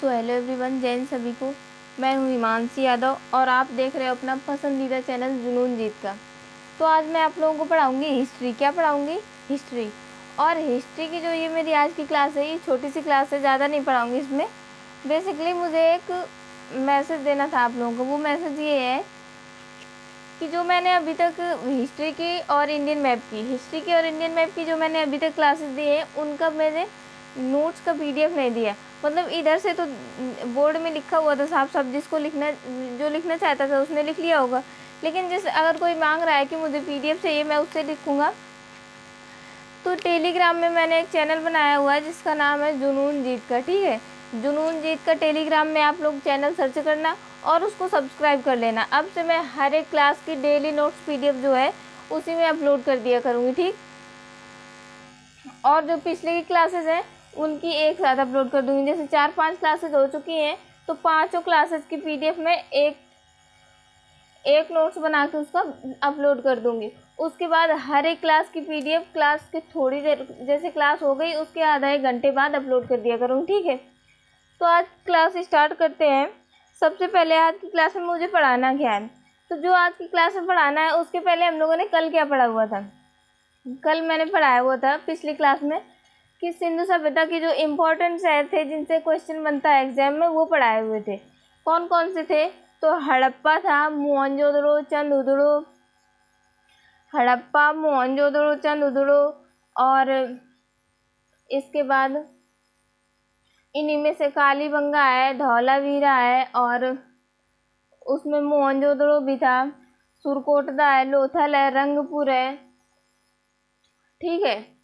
So hello everyone, जय हिंद सभी को। मैं हूँ हिमांशी यादव और आप देख रहे हो अपना पसंदीदा चैनल जुनून जीत का। तो आज मैं आप लोगों को पढ़ाऊँगी हिस्ट्री। क्या पढ़ाऊँगी? हिस्ट्री। और हिस्ट्री की जो ये मेरी आज की क्लास है, ये छोटी सी क्लास है, ज़्यादा नहीं पढ़ाऊँगी इसमें। बेसिकली मुझे एक मैसेज देना था आप लोगों को। वो मैसेज ये है कि जो मैंने अभी तक हिस्ट्री की और इंडियन मैप की जो मैंने अभी तक क्लासेस दी है, उनका मैंने नोट्स का PDF नहीं दिया। मतलब इधर से तो बोर्ड में लिखा हुआ था साफ साफ, जिसको जो लिखना चाहता था उसने लिख लिया होगा। लेकिन अगर कोई मांग रहा है कि मुझे PDF चाहिए, मैं उससे लिखूँगा। तो टेलीग्राम में मैंने एक चैनल बनाया हुआ है जिसका नाम है जुनून जीत का। ठीक है, जुनून जीत का टेलीग्राम में आप लोग चैनल सर्च करना और उसको सब्सक्राइब कर लेना। अब से मैं हर एक क्लास की डेली नोट्स PDF जो है उसी में अपलोड कर दिया करूँगी। ठीक, और जो पिछले की क्लासेस हैं उनकी एक साथ अपलोड कर दूँगी। जैसे 4-5 क्लासेस हो चुकी हैं तो 5 क्लासेस की PDF में एक नोट्स बना के उसका अपलोड कर दूँगी। उसके बाद हर एक क्लास की PDF क्लास के थोड़ी देर, जैसे क्लास हो गई उसके आधा एक घंटे बाद अपलोड कर दिया करूँगी। ठीक है, तो आज क्लास स्टार्ट करते हैं। सबसे पहले आज की क्लास में मुझे पढ़ाना क्या है? तो जो आज की क्लास में पढ़ाना है उसके पहले हम लोगों ने कल क्या पढ़ा हुआ था? कल मैंने पढ़ाया हुआ था पिछली क्लास में कि सिंधु सभ्यता के जो इम्पोर्टेंट शहर थे जिनसे क्वेश्चन बनता है एग्जाम में, वो पढ़ाए हुए थे। कौन कौन से थे? तो हड़प्पा था, मोहनजोदड़ो, चंदुदड़ो, और इसके बाद इन्हीं में से कालीबंगा है, धौलावीरा है, और उसमें मोहनजोदड़ो भी था, सुरकोटदा है, लोथल है, रंगपुर है। ठीक है,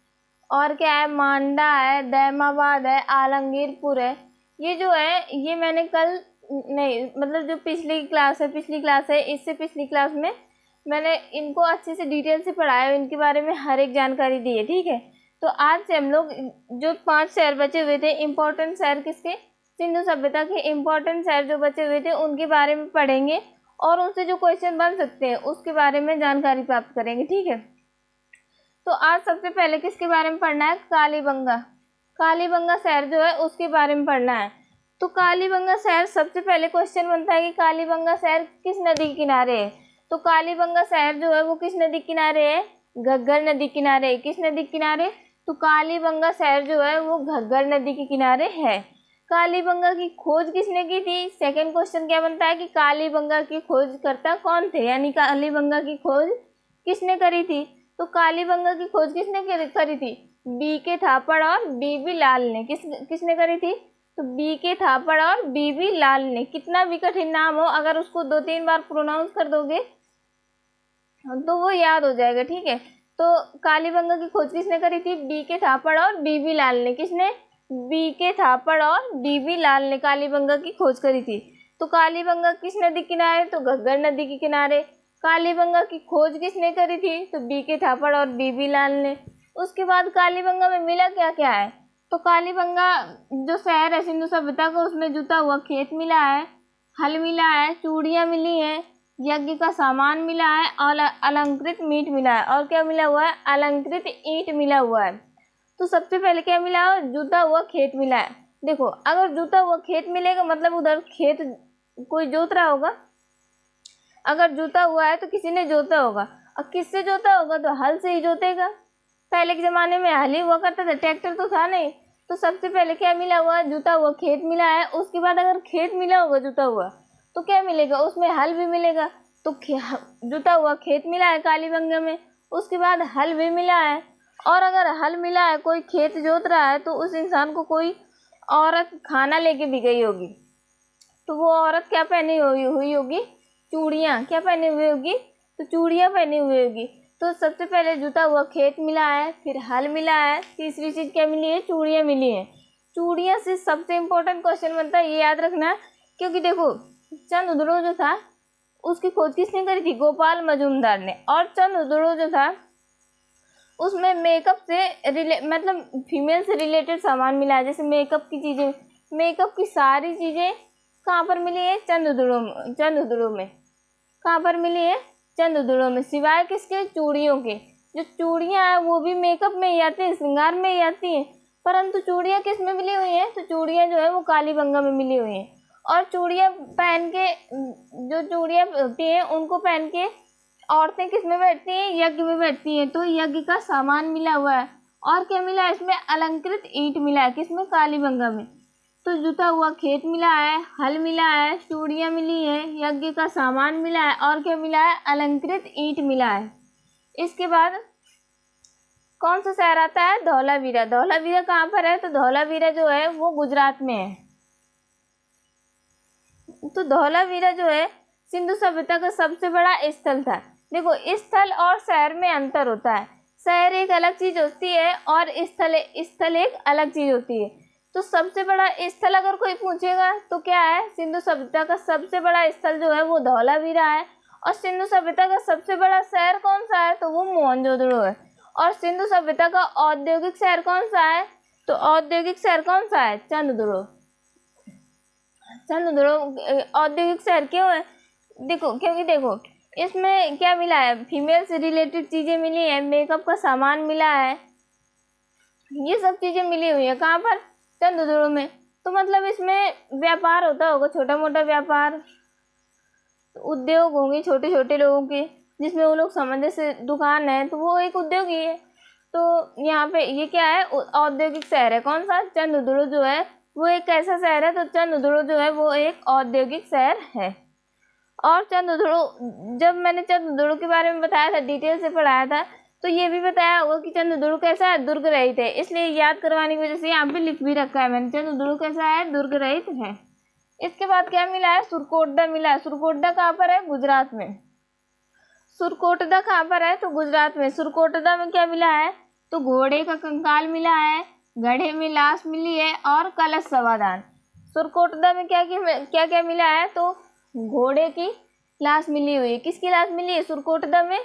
और क्या है? मांडा है, दैमाबाद है, आलमगीरपुर है। ये जो है ये मैंने कल नहीं, मतलब जो पिछली क्लास है इससे पिछली क्लास में मैंने इनको अच्छे से डिटेल से पढ़ाया है, इनके बारे में हर एक जानकारी दी है। ठीक है, तो आज से हम लोग जो 5 शहर बचे हुए थे, इम्पोर्टेंट शहर किसके? सिंधु सभ्यता के इम्पोर्टेंट शहर जो बचे हुए थे उनके बारे में पढ़ेंगे और उनसे जो क्वेश्चन बन सकते हैं उसके बारे में जानकारी प्राप्त करेंगे। ठीक है, तो आज सबसे पहले किसके बारे में पढ़ना है? कालीबंगा शहर जो है उसके बारे में पढ़ना है। तो कालीबंगा शहर, सबसे पहले क्वेश्चन बनता है कि कालीबंगा शहर किस नदी के किनारे है? तो कालीबंगा शहर जो है वो किस नदी के किनारे है? घग्गर नदी किनारे। किस नदी के किनारे? तो कालीबंगा शहर जो है वो घग्गर नदी के किनारे है। कालीबंगा की खोज किसने की थी? सेकंड क्वेश्चन क्या बनता है कि कालीबंगा की खोजकर्ता कौन थे, यानी कालीबंगा की खोज किसने करी थी? तो कालीबंगा की खोज किसने करी थी? BK थापड़ और BB लाल ने। किसने करी थी? तो BK थापड़ और BB लाल ने। कितना भी कठिन नाम हो, अगर उसको 2-3 बार प्रोनाउंस कर दोगे तो वो याद हो जाएगा। ठीक है, तो कालीबंगा की खोज किसने करी थी? BK थापड़ और BB लाल ने। किसने? BK थापड़ और BB लाल ने कालीबंगा की खोज करी थी। तो कालीबंगा किस नदी किनारे? तो घग्गर नदी के किनारे। कालीबंगा की खोज किसने करी थी? तो BK थापड़ और BB लाल ने। उसके बाद कालीबंगा में मिला क्या क्या है? तो कालीबंगा जो शहर है सिंधु सभ्यता का, उसमें जुता हुआ खेत मिला है, हल मिला है, चूड़ियाँ मिली हैं, यज्ञ का सामान मिला है, और अलंकृत मीट मिला है। और क्या मिला हुआ है? अलंकृत ईंट मिला हुआ है। तो सबसे पहले क्या मिला है? जुता हुआ खेत मिला है। देखो, अगर जुता हुआ खेत मिलेगा मतलब उधर खेत कोई जोत रहा होगा। अगर जोता हुआ है तो किसी ने जोता होगा, और किससे जोता होगा? तो हल से ही जोतेगा। पहले के ज़माने में हल ही हुआ करता था, ट्रैक्टर तो था नहीं। तो सबसे पहले क्या मिला हुआ? जुता हुआ खेत मिला है। उसके बाद अगर खेत मिला होगा जुता हुआ तो क्या मिलेगा? उसमें हल भी मिलेगा। तो जुता हुआ खेत मिला है कालीबंगा में, उसके बाद हल भी मिला है। और अगर हल मिला है, कोई खेत जोत रहा है, तो उस इंसान को कोई औरत खाना लेके भी गई होगी। तो वो औरत क्या पहनी हुई होगी? चूड़ियाँ। क्या पहनी हुई होगी? तो चूड़ियाँ पहनी हुई होगी। तो सबसे पहले जुता हुआ खेत मिला है, फिर हल मिला है, तीसरी चीज़ क्या मिली है? चूड़ियाँ मिली हैं। चूड़ियाँ से सबसे इम्पोर्टेंट क्वेश्चन बनता है, ये याद रखना। क्योंकि देखो, चंद्रद्रोण जो था उसकी खोज किसने करी थी? गोपाल मजूमदार ने। और चंद्रद्रोण जो था उसमें मेकअप से मतलब फीमेल से रिलेटेड सामान मिला है। जैसे मेकअप की चीज़ें, मेकअप की सारी चीज़ें कहाँ पर मिली है? चंद्रद्रोण में। कहाँ पर मिली है? चंद्रद्रोण में, सिवाय किसके? चूड़ियों के। जो चूड़ियाँ हैं वो भी मेकअप में ही आती हैं, श्रृंगार में ही आती हैं, परंतु चूड़ियाँ किस में मिली हुई हैं, तो चूड़ियाँ जो है वो कालीबंगा में मिली हुई हैं। और चूड़ियाँ पहन के, जो चूड़ियाँ होती हैं उनको पहन के औरतें किस में बैठती हैं, यज्ञ में बैठती हैं। तो यज्ञ का सामान मिला हुआ है। और क्या मिला है इसमें, अलंकृत ईंट मिला है, किसमें, कालीबंगा में। तो जुता हुआ खेत मिला है, हल मिला है, चूड़ियाँ मिली है, यज्ञ का सामान मिला है, और क्या मिला है, अलंकृत ईंट मिला है। इसके बाद कौन सा शहर आता है, धौलावीरा। धौलावीरा कहाँ पर है, तो धौलावीरा जो है वो गुजरात में है। तो धौलावीरा जो है सिंधु सभ्यता का सबसे बड़ा स्थल था। देखो, स्थल और शहर में अंतर होता है। शहर एक अलग चीज होती है और स्थल एक अलग चीज होती है। तो सबसे बड़ा स्थल अगर कोई पूछेगा तो क्या है, सिंधु सभ्यता का सबसे बड़ा स्थल जो है वो धौलावीरा है। और सिंधु सभ्यता का सबसे बड़ा शहर कौन सा है, तो वो मोहनजोदड़ो है। और सिंधु सभ्यता का औद्योगिक शहर कौन सा है, तो औद्योगिक शहर कौन सा है, चंद्रदुर्ग। चंद्रदुर्ग औद्योगिक शहर क्यों है, देखो, क्योंकि देखो इसमें क्या मिला है, फीमेल से रिलेटेड चीज़ें मिली है, मेकअप का सामान मिला है, ये सब चीज़ें मिली हुई है। कहाँ पर, चंद्रदुर्ग में। तो मतलब इसमें व्यापार होता होगा, छोटा मोटा व्यापार, उद्योग होंगे छोटे छोटे लोगों के, जिसमें वो लोग समझते से दुकान है तो वो एक उद्योग ही है। तो यहाँ पे ये क्या है, औद्योगिक शहर है। कौन सा, चंद्रदुर्ग जो है वो एक कैसा शहर है, तो चंद्रदुर्ग जो है वो एक औद्योगिक शहर है। और चंद्रदुर्ग, जब मैंने चंद्रदुर्ग के बारे में बताया था, डिटेल से पढ़ाया था, तो ये भी बताया होगा कि चंद्रदुर्ग कैसा है, दुर्ग रहित है। इसलिए याद करवाने की वजह से यहाँ पे लिख भी रखा है मैंने, चंद्रदुर्ग कैसा है, दुर्ग रहित है। इसके बाद क्या मिला है, सुरकोटडा मिला है। सुरकोटडा कहाँ पर है, गुजरात में। सुरकोटडा कहाँ पर है, तो गुजरात में। सुरकोटडा में क्या मिला है, तो घोड़े का कंकाल मिला है, गड्ढे में लाश मिली है, और कलश समाधान। सुरकोटडा में क्या क्या मिला है, तो घोड़े की लाश मिली हुई है। किसकी लाश मिली है, सुरकोटडा में,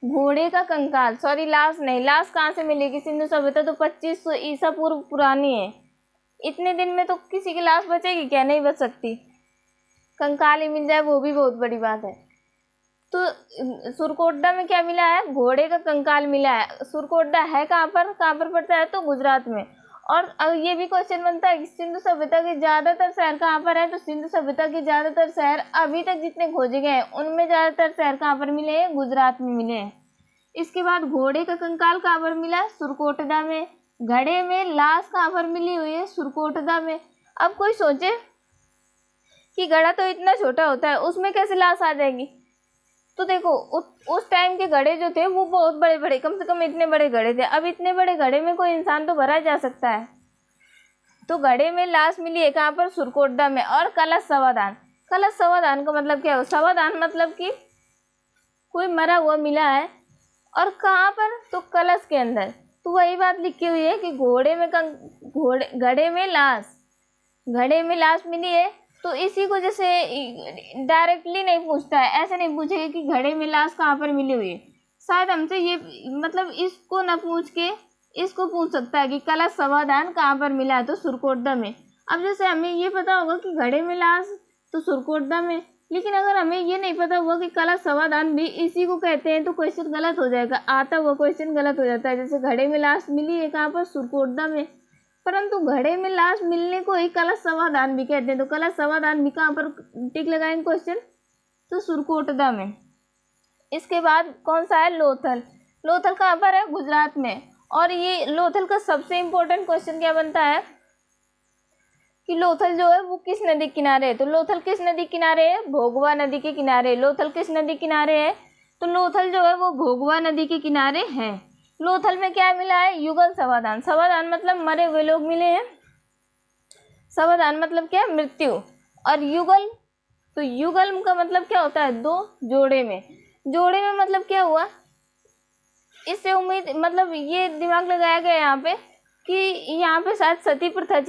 घोड़े का कंकाल, सॉरी लाश नहीं, लाश कहाँ से मिलेगी, सिंधु सभ्यता तो 2500 ईसा पूर्व पुरानी है। इतने दिन में तो किसी की लाश बचेगी क्या, नहीं बच सकती। कंकाल ही मिल जाए वो भी बहुत बड़ी बात है। तो सुरकोटडा में क्या मिला है, घोड़े का कंकाल मिला है। सुरकोटडा है कहाँ पर पड़ता है, तो गुजरात में। और ये भी क्वेश्चन बनता है कि सिंधु सभ्यता के ज़्यादातर शहर कहाँ पर है, तो सिंधु सभ्यता के ज़्यादातर शहर अभी तक जितने खोजे गए हैं उनमें ज़्यादातर शहर कहाँ पर मिले हैं, गुजरात में मिले हैं। इसके बाद घोड़े का कंकाल कहाँ पर मिला, सुरकोटडा में। घड़े में लाश कहाँ पर मिली हुई है, सुरकोटडा में। अब कोई सोचे कि घड़ा तो इतना छोटा होता है, उसमें कैसे लाश आ जाएगी। तो देखो उस टाइम के घड़े जो थे वो बहुत बड़े बड़े, कम से कम इतने बड़े घड़े थे। अब इतने बड़े घड़े में कोई इंसान तो भरा जा सकता है। तो घड़े में लाश मिली है कहाँ पर, सुरकोटडा में। और कलश समाधान, कलश समाधान का मतलब क्या हो, समाधान मतलब कि कोई मरा हुआ मिला है, और कहाँ पर, तो कलश के अंदर। तो वही बात लिखी हुई है कि घड़े में लाश मिली है। तो इसी को जैसे डायरेक्टली नहीं पूछता है, ऐसे नहीं पूछेगा कि घड़े में लाश कहाँ पर मिली हुई है। शायद हमसे ये मतलब इसको न पूछ के इसको पूछ सकता है कि कलश समाधान कहाँ पर मिला है, तो सुरकोटडा में। अब जैसे हमें ये पता होगा कि घड़े में लाश तो सुरकोटडा में, लेकिन अगर हमें ये नहीं पता हुआ कि कलश समाधान भी इसी को कहते हैं तो क्वेश्चन गलत हो जाएगा, आता हुआ क्वेश्चन गलत हो जाता है। जैसे घड़े में लाश मिली है कहाँ पर, सुरकोटडा में, परंतु घड़े में लाश मिलने को ही कलश समाधान भी कहते हैं। तो कलश समाधान भी कहाँ पर टिक लगाएंगे क्वेश्चन, तो सुरकोटडा में। इसके बाद कौन सा है, लोथल। लोथल कहाँ पर है, गुजरात में। और ये लोथल का सबसे इम्पोर्टेंट क्वेश्चन क्या बनता है कि लोथल जो है वो किस नदी के किनारे है। तो लोथल किस नदी किनारे है, भोगवा नदी के किनारे। लोथल किस नदी किनारे है, तो लोथल जो है वो भोगवा नदी के किनारे है। लोथल में क्या मिला है, युगल समाधान। समाधान मतलब मरे हुए लोग मिले हैं, समाधान मतलब क्या, मृत्यु। और युगल, तो युगल का मतलब क्या होता है, दो, जोड़े में। जोड़े में मतलब क्या हुआ, इससे उम्मीद मतलब ये दिमाग लगाया गया यहाँ पे कि यहाँ पे शायद सती प्रथा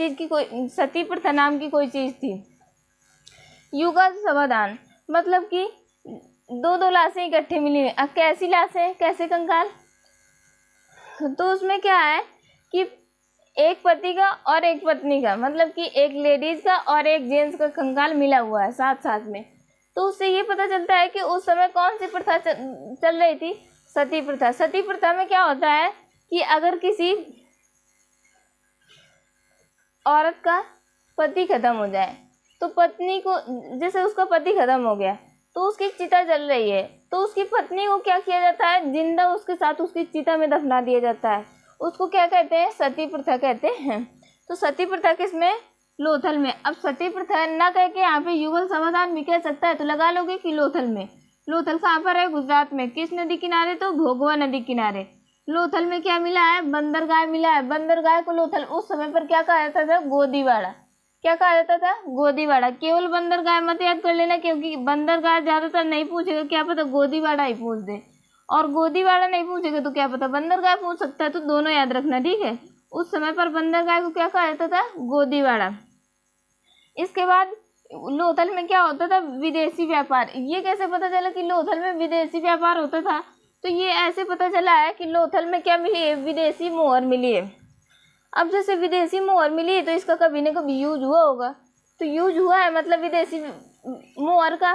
सती प्रथा नाम की कोई चीज़ थी। युगल समाधान मतलब कि दो दो लाशें इकट्ठे मिली हुई। अब कैसी लाशें, कैसे कंकाल, तो उसमें क्या है कि एक पति का और एक पत्नी का, मतलब कि एक लेडीज का और एक जेंट्स का कंकाल मिला हुआ है साथ साथ में। तो उससे ये पता चलता है कि उस समय कौन सी प्रथा चल रही थी, सती प्रथा। सती प्रथा में क्या होता है कि अगर औरत का पति ख़त्म हो जाए, तो पत्नी को, जैसे उसका पति ख़त्म हो गया तो उसकी चिता जल रही है, तो उसकी पत्नी को क्या किया जाता है, जिंदा उसके साथ उसकी चिता में दफना दिया जाता है। उसको क्या कहते हैं, सती प्रथा कहते हैं। तो सती प्रथा किसमें, लोथल में। अब सती प्रथा ना कह के यहाँ पे युगल समाधान भी कह सकता है, तो लगा लोगे कि लोथल में। लोथल कहाँ पर है, गुजरात में। किस नदी किनारे, तो भोगवा नदी किनारे। लोथल में क्या मिला है, बंदरगाह मिला है। बंदरगाह को लोथल उस समय पर क्या कहा जाता था, गोदीवाड़ा। क्या कहा जाता था, गोदीवाड़ा। केवल बंदरगाह मत याद कर लेना, क्योंकि बंदरगाह ज़्यादातर नहीं पूछेगा, क्या पता गोदीवाड़ा ही पूछ दे, और गोदीवाड़ा नहीं पूछेगा तो क्या पता बंदरगाह पूछ सकता है। तो दोनों याद रखना, ठीक है। उस समय पर बंदरगाह को क्या कहा जाता था, गोदीवाड़ा। इसके बाद लोथल में क्या होता था, विदेशी व्यापार। ये कैसे पता चला कि लोथल में विदेशी व्यापार होता था, तो ये ऐसे पता चला है कि लोथल में क्या मिली है, विदेशी मोहर मिली है। अब जैसे विदेशी मोहर मिली है तो इसका कभी न कभी यूज हुआ होगा, तो यूज हुआ है मतलब विदेशी मोहर का।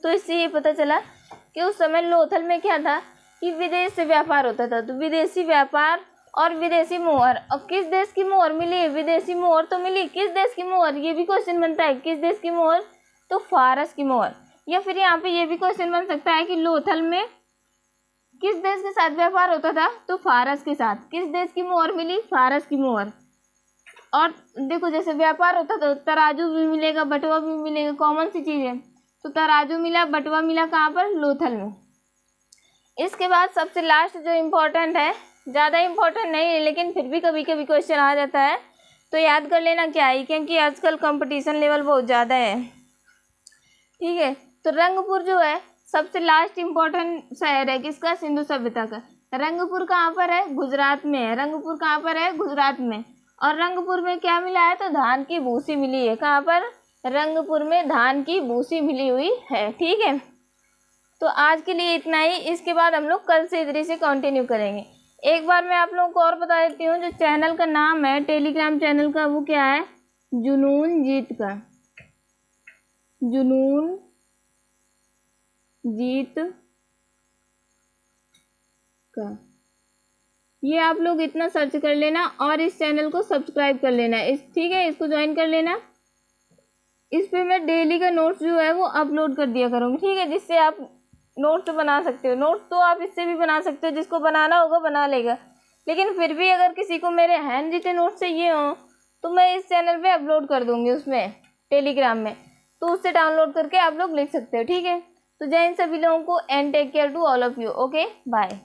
तो इससे ये पता चला कि उस समय लोथल में क्या था कि विदेश से व्यापार होता था। तो विदेशी व्यापार और विदेशी मोहर। अब किस देश की मोहर मिली है, विदेशी मोहर तो मिली, किस देश की मोहर, ये भी क्वेश्चन बनता है। किस देश की मोहर, तो फारस की मोहर। या फिर यहाँ पे ये भी क्वेश्चन बन सकता है कि लोथल में किस देश के साथ व्यापार होता था, तो फारस के साथ। किस देश की मोहर मिली, फारस की मोहर। और देखो जैसे व्यापार होता था, तराजू भी मिलेगा, बटुआ भी मिलेगा, कॉमन सी चीज़ है। तो तराजू मिला, बटुआ मिला, कहाँ पर, लोथल में। इसके बाद सबसे लास्ट जो इम्पोर्टेंट है, ज़्यादा इम्पोर्टेंट नहीं है लेकिन फिर भी कभी कभी क्वेश्चन आ जाता है, तो याद कर लेना क्या है, क्योंकि आजकल कंपटीशन लेवल बहुत ज़्यादा है, ठीक है। तो रंगपुर जो है सबसे लास्ट इम्पोर्टेंट शहर है किसका, सिंधु सभ्यता का। रंगपुर कहाँ पर है, गुजरात में है। रंगपुर कहाँ पर है, गुजरात में। और रंगपुर में क्या मिला है, तो धान की भूसी मिली है। कहाँ पर, रंगपुर में धान की भूसी मिली हुई है, ठीक है। तो आज के लिए इतना ही। इसके बाद हम लोग कल से इधर से कंटिन्यू करेंगे। एक बार मैं आप लोगों को और बता देती हूँ, जो चैनल का नाम है टेलीग्राम चैनल का, वो क्या है, जुनून जीत का, जुनून जीत का। ये आप लोग इतना सर्च कर लेना और इस चैनल को सब्सक्राइब कर लेना, ठीक है, इसको ज्वाइन कर लेना। इस पे मैं डेली का नोट्स जो है वो अपलोड कर दिया करूँगी, ठीक है, जिससे आप नोट्स बना सकते हो। नोट्स तो आप इससे भी बना सकते हो, जिसको बनाना होगा बना लेगा। लेकिन फिर भी अगर किसी को मेरे हैंड रिटन नोट्स चाहिए हो तो मैं इस चैनल पे अपलोड कर दूँगी, उसमें टेलीग्राम में, तो उससे डाउनलोड करके आप लोग लिख सकते हो, ठीक है। तो जय हिंद सभी लोगों को, and take care to all of you. Okay, bye.